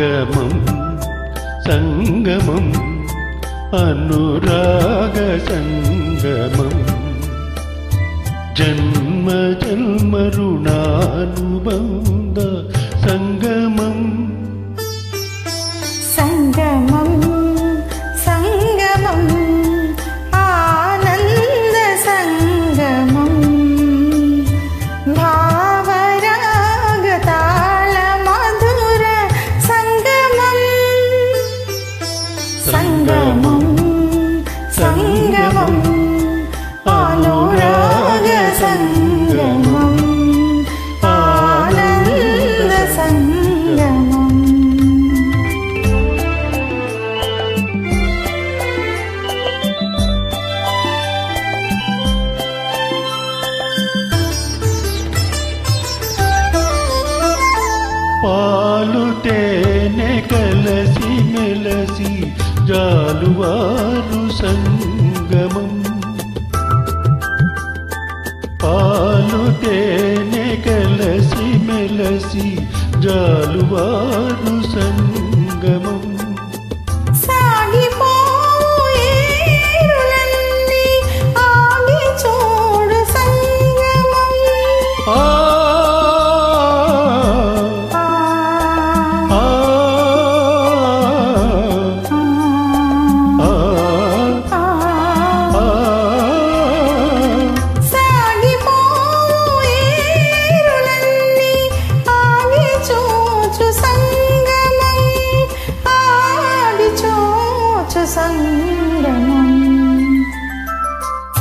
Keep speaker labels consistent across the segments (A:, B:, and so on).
A: సంగమం సంగమం అనురాగ సంగమం జన్మ జన్మ రుణానుబంధ సంగమం
B: సంగమం సంగమం ఆనంద సంగమం భావరాగతాళ మధుర సంగమం సంగమం సంగమం అనురాగ సంగమం ఆనంద సంగమం
A: పాలు తేనె కలసి మెలసి జాలువారు సంగమం పాలు తేనె కలసి మెలసి జాలువారు సంగమం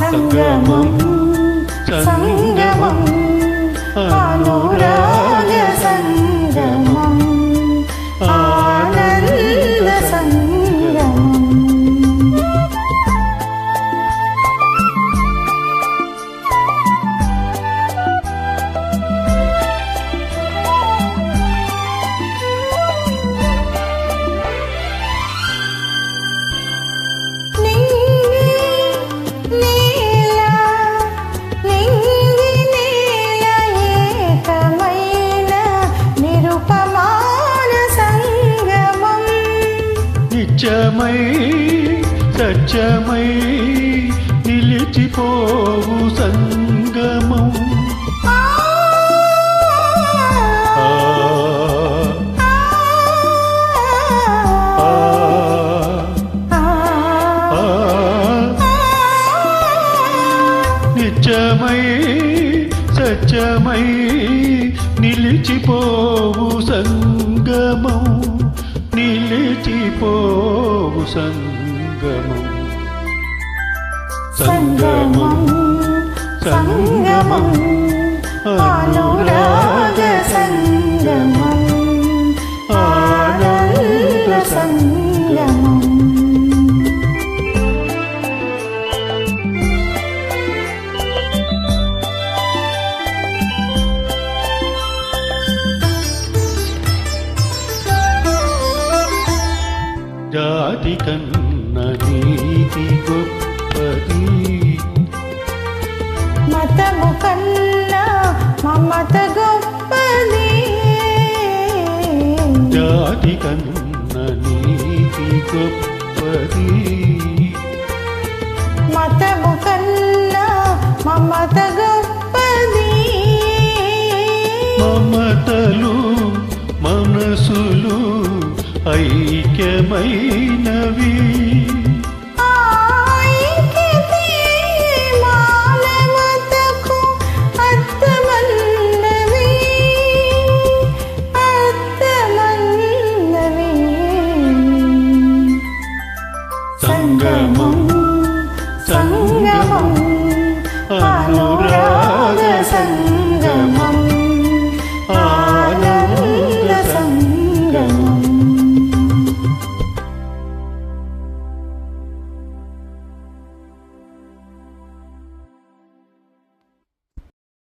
B: సంగమం సంగమం సంగమం అనురాగ సంగమం ఆనంద సంగమం
A: నిత్యమై సత్యమై నిలిచిపోవు సంగమం నిత్యమై సత్యమై నిలిచిపోవు సంగమం నిలిచిపోవు సంగమం సంగమం సంగమం అనురాగ సంగమం ఆనంద సంగమం జాతి కన్న నీతి గొప్పది
B: మతము కన్నా మమత గొప్పది
A: జాతి కన్న నీతి గొప్పది
B: మతము కన్నా మమత గొప్పది
A: మమతలు మనసులు ఐక్యమై